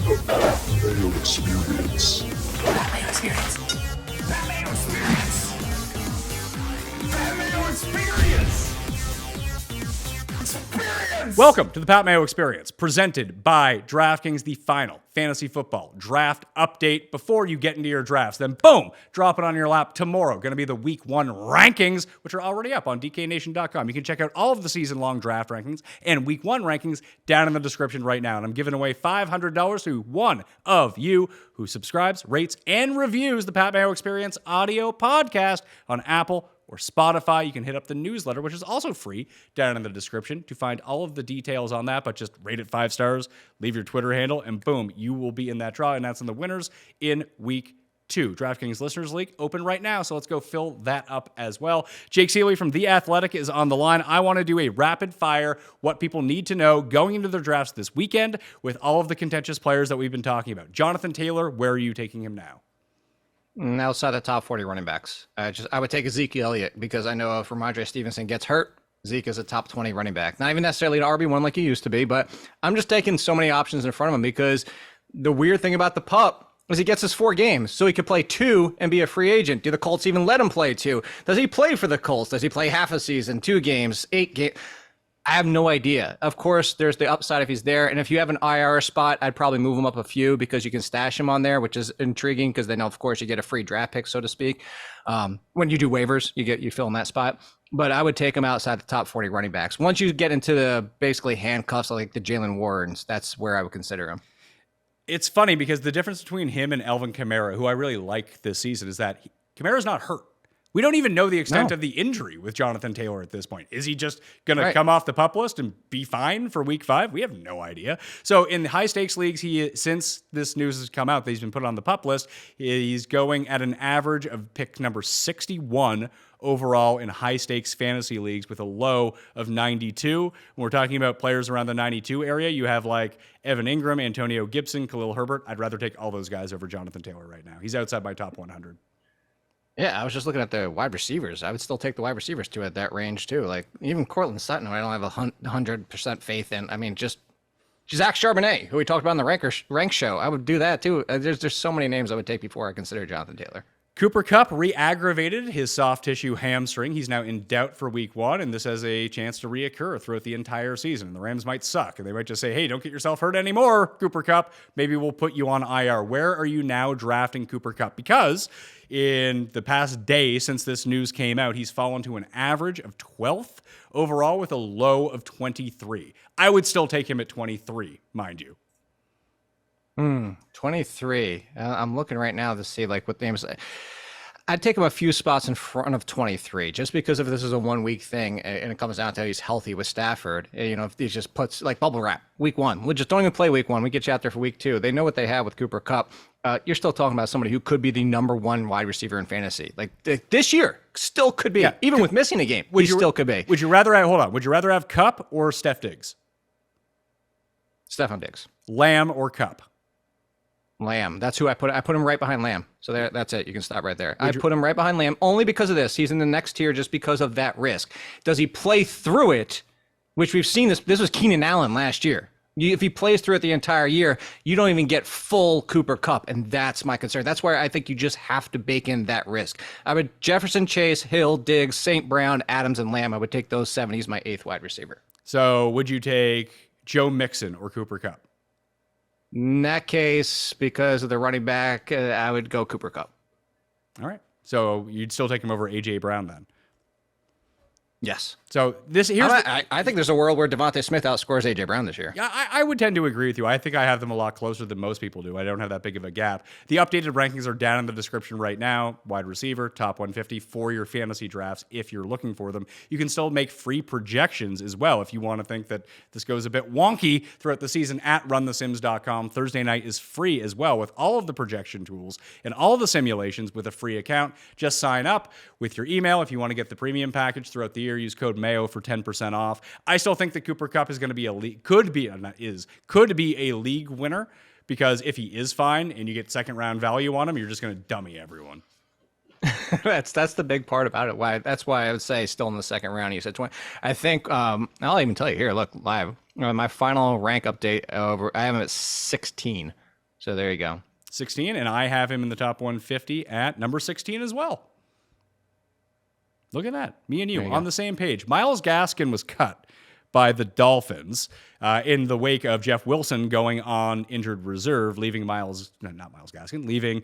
Mayo Experience. Mayo Experience. Mayo Experience. Mayo Experience. Welcome to the Pat Mayo Experience, presented by DraftKings, the final fantasy football draft update before you get into your drafts. Then boom, drop it on your lap tomorrow. Going to be the week 1 rankings, which are already up on DKNation.com. You can check out all of the season-long draft rankings and week 1 rankings down in the description right now. And I'm giving away $500 to one of you who subscribes, rates, and reviews the Pat Mayo Experience audio podcast on Apple or Spotify. You can hit up the newsletter, which is also free, down in the description to find all of the details on that. But just rate it 5 stars, leave your Twitter handle, and boom, you will be in that draw, announcing the winners in week 2. DraftKings Listeners League open right now, so let's go fill that up as well. Jake Ciely from The Athletic is on the line. I want to do a rapid fire, what people need to know going into their drafts this weekend with all of the contentious players that we've been talking about. Jonathan Taylor, where are you taking him now? Outside the top 40 running backs, I would take Ezekiel Elliott because I know if Ramondre Stevenson gets hurt, Zeke is a top 20 running back. Not even necessarily an RB1 like he used to be, but I'm just taking so many options in front of him because the weird thing about the pup is he gets his 4 games, so he could play 2 and be a free agent. Do the Colts even let him play 2? Does he play for the Colts? Does he play half a season, 2 games, 8 games? I have no idea. Of course, there's the upside if he's there. And if you have an IR spot, I'd probably move him up a few because you can stash him on there, which is intriguing because then, of course, you get a free draft pick, so to speak. When you do waivers, you fill in that spot. But I would take him outside the top 40 running backs. Once you get into the basically handcuffs like the Jalen Warrens, that's where I would consider him. It's funny because the difference between him and Alvin Kamara, who I really like this season, is that Kamara's not hurt. We don't even know the extent of the injury with Jonathan Taylor at this point. Is he just going to come off the PUP list and be fine for week 5? We have no idea. So in high stakes leagues, since this news has come out that he's been put on the PUP list, he's going at an average of pick number 61 overall in high stakes fantasy leagues with a low of 92. When we're talking about players around the 92 area, you have like Evan Ingram, Antonio Gibson, Khalil Herbert. I'd rather take all those guys over Jonathan Taylor right now. He's outside my top 100. Yeah, I was just looking at the wide receivers. I would still take the wide receivers too at that range too. Like even Cortland Sutton, who I don't have 100% faith in. I mean, just Zach Charbonnet, who we talked about in the rank show. I would do that too. There's so many names I would take before I consider Jonathan Taylor. Cooper Kupp re-aggravated his soft tissue hamstring. He's now in doubt for week 1, and this has a chance to reoccur throughout the entire season. And the Rams might suck, and they might just say, hey, don't get yourself hurt anymore, Cooper Kupp. Maybe we'll put you on IR. Where are you now drafting Cooper Kupp? Because in the past day since this news came out, he's fallen to an average of 12th overall with a low of 23. I would still take him at 23, mind you. 23. I'm looking right now to see like what names. I'd take him a few spots in front of 23 just because if this is a 1-week thing and it comes down to he's healthy with Stafford, if he just puts like bubble wrap week 1, we just don't even play week 1. We get you out there for week 2. They know what they have with Cooper Kupp. You're still talking about somebody who could be the number 1 wide receiver in fantasy. Like this year still could be, even with missing a game, still could be. Would you rather have Kupp or Steph Diggs? Stephon Diggs. Lamb or Kupp? Lamb. That's who I put. I put him right behind Lamb. So that's it. You can stop right there. I put him right behind Lamb only because of this. He's in the next tier just because of that risk. Does he play through it? Which we've seen this. This was Keenan Allen last year. If he plays through it the entire year, you don't even get full Cooper Kupp, and that's my concern. That's where I think you just have to bake in that risk. I would Jefferson, Chase, Hill, Diggs, St. Brown, Adams, and Lamb. I would take those 7. He's my 8th wide receiver. So would you take Joe Mixon or Cooper Kupp? In that case, because of the running back, I would go Cooper Kupp. All right. So you'd still take him over A.J. Brown then? Yes. So I think there's a world where Devontae Smith outscores A.J. Brown this year. Yeah, I would tend to agree with you. I think I have them a lot closer than most people do. I don't have that big of a gap. The updated rankings are down in the description right now. Wide receiver, top 150 for your fantasy drafts if you're looking for them. You can still make free projections as well if you want to think that this goes a bit wonky throughout the season at runthesims.com. Thursday night is free as well with all of the projection tools and all of the simulations with a free account. Just sign up with your email if you want to get the premium package throughout the year. Use code Mayo for 10% off. I still think that Cooper Kupp is going to be could be a league winner because if he is fine and you get second round value on him, you're just going to dummy everyone. That's the big part about it. That's why I would say still in the second round. You said 20. I think I'll even tell you here. Look live. My final rank update over. I have him at 16 So there you go. 16, and I have him in the top 150 at number 16 as well. Look at that. Me and you on the same page. Myles Gaskin was cut by the Dolphins in the wake of Jeff Wilson going on injured reserve, leaving leaving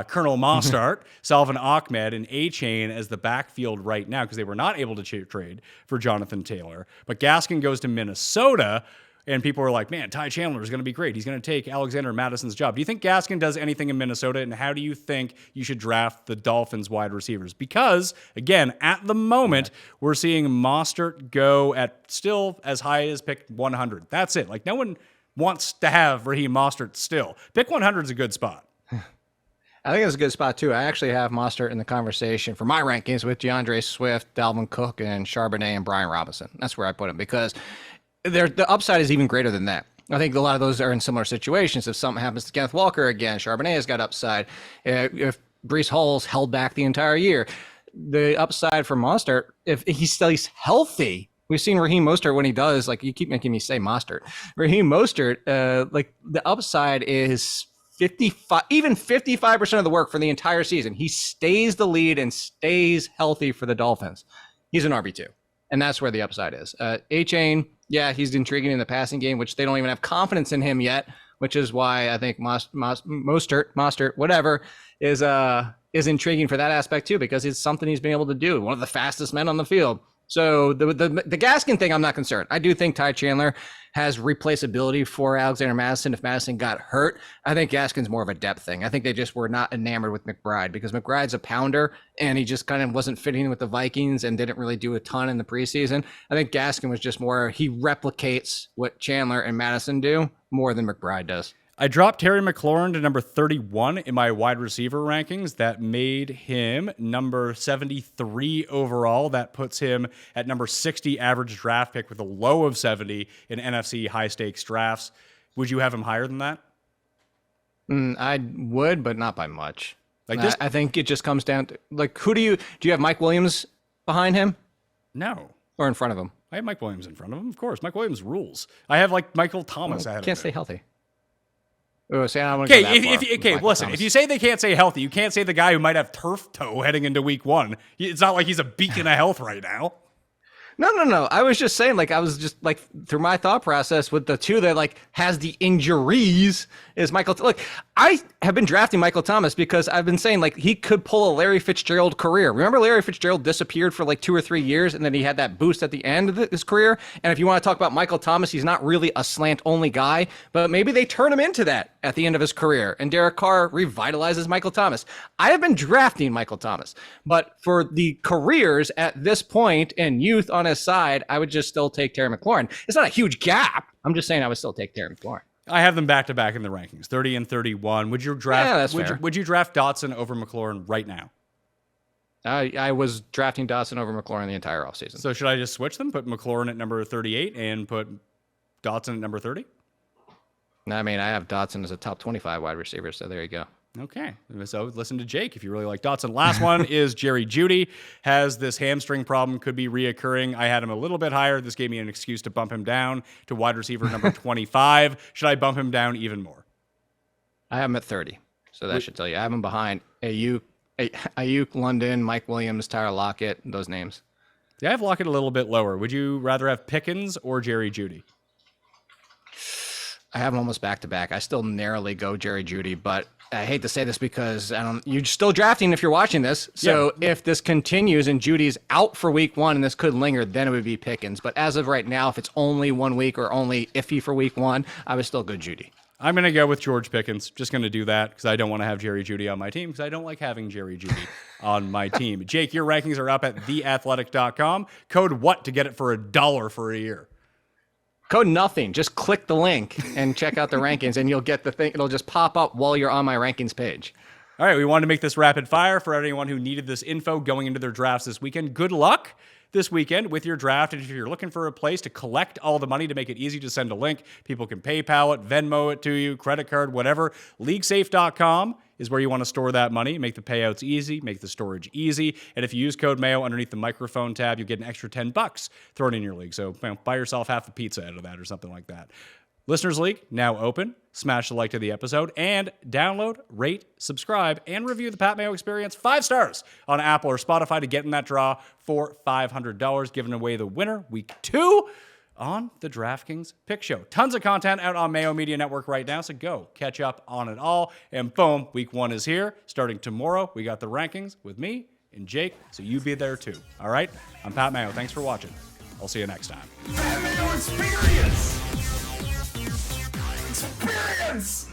Colonel Mostert, Salvin Ahmed, and A-Chain as the backfield right now because they were not able to trade for Jonathan Taylor. But Gaskin goes to Minnesota, and people were like, man, Ty Chandler is going to be great. He's going to take Alexander Madison's job. Do you think Gaskin does anything in Minnesota, and how do you think you should draft the Dolphins wide receivers? Because, again, at the moment, we're seeing Mostert go at still as high as pick 100. That's it. Like, no one wants to have Raheem Mostert still. Pick 100 is a good spot. I think it's a good spot, too. I actually have Mostert in the conversation for my rankings with DeAndre Swift, Dalvin Cook, and Charbonnet and Brian Robinson. That's where I put him because the upside is even greater than that. I think a lot of those are in similar situations. If something happens to Kenneth Walker again, Charbonnet has got upside. If Breece Hall's held back the entire year, the upside for Mostert, if he stays healthy, we've seen Raheem Mostert when he does, like you keep making me say Mostert. Raheem Mostert, like the upside is 55% of the work for the entire season. He stays the lead and stays healthy for the Dolphins. He's an RB2. And that's where the upside is. A-Chain, yeah, he's intriguing in the passing game, which they don't even have confidence in him yet, which is why I think Mostert, whatever, is intriguing for that aspect too, because it's something he's been able to do. One of the fastest men on the field. So the Gaskin thing, I'm not concerned. I do think Ty Chandler has replaceability for Alexander Madison if Madison got hurt. I think Gaskin's more of a depth thing. I think they just were not enamored with McBride because McBride's a pounder and he just kind of wasn't fitting with the Vikings and didn't really do a ton in the preseason. I think Gaskin was just more, he replicates what Chandler and Madison do more than McBride does. I dropped Terry McLaurin to number 31 in my wide receiver rankings. That made him number 73 overall. That puts him at number 60 average draft pick with a low of 70 in NFC high-stakes drafts. Would you have him higher than that? I would, but not by much. Like this, I think it just comes down to, like, do you have Mike Williams behind him? No. Or in front of him? I have Mike Williams in front of him, of course. Mike Williams rules. I have, like, Michael Thomas ahead of him. Can't stay healthy. Listen, if you say they can't stay healthy, you can't say the guy who might have turf toe heading into week one. It's not like he's a beacon of health right now. No. I was just saying, like, I was just like through my thought process with the two that like has the injuries is Michael. Look, I have been drafting Michael Thomas because I've been saying like he could pull a Larry Fitzgerald career. Remember Larry Fitzgerald disappeared for like 2 or 3 years and then he had that boost at the end of his career. And if you want to talk about Michael Thomas, he's not really a slant only guy, but maybe they turn him into that at the end of his career. And Derek Carr revitalizes Michael Thomas. I have been drafting Michael Thomas, but for the careers at this point and youth on his side, I would just still take Terry McLaurin. It's not a huge gap. I'm just saying I would still take Terry McLaurin. I have them back to back in the rankings, 30 and 31. Would you draft? Yeah, that's fair. Would you draft Dotson over McLaurin right now? I was drafting Dotson over McLaurin the entire offseason. So should I just switch them? Put McLaurin at number 38 and put Dotson at number 30? I mean, I have Dotson as a top 25 wide receiver, so there you go. Okay, so listen to Jake if you really like Dotson. Last one is Jerry Jeudy. Has this hamstring problem, could be reoccurring. I had him a little bit higher. This gave me an excuse to bump him down to wide receiver number 25. Should I bump him down even more? I have him at 30, so that should tell you. I have him behind Ayuk, London, Mike Williams, Tyler Lockett, those names. Yeah, I have Lockett a little bit lower. Would you rather have Pickens or Jerry Jeudy? I have them almost back to back. I still narrowly go Jerry Jeudy, but I hate to say this because you're still drafting if you're watching this. So if this continues and Judy's out for week one and this could linger, then it would be Pickens. But as of right now, if it's only 1 week or only iffy for week one, I would still go Jeudy. I'm going to go with George Pickens. Just going to do that because I don't want to have Jerry Jeudy on my team because I don't like having Jerry Jeudy on my team. Jake, your rankings are up at theathletic.com. Code WHAT to get it for $1 for a year? Code nothing. Just click the link and check out the rankings and you'll get the thing. It'll just pop up while you're on my rankings page. All right, we wanted to make this rapid fire for anyone who needed this info going into their drafts this weekend. Good luck this weekend with your draft. And if you're looking for a place to collect all the money to make it easy to send a link, people can PayPal it, Venmo it to you, credit card, whatever. LeagueSafe.com is where you want to store that money, make the payouts easy, make the storage easy. And if you use code Mayo underneath the microphone tab, you get an extra $10 thrown in your league. So buy yourself half a pizza out of that or something like that. Listeners League, now open. Smash the like to the episode and download, rate, subscribe, and review the Pat Mayo Experience 5 stars on Apple or Spotify to get in that draw for $500, giving away the winner week 2 on the DraftKings Pick Show. Tons of content out on Mayo Media Network right now, so go catch up on it all. And boom, week 1 is here. Starting tomorrow, we got the rankings with me and Jake, so you be there too. All right? I'm Pat Mayo. Thanks for watching. I'll see you next time. Pat Mayo Experience! Experience!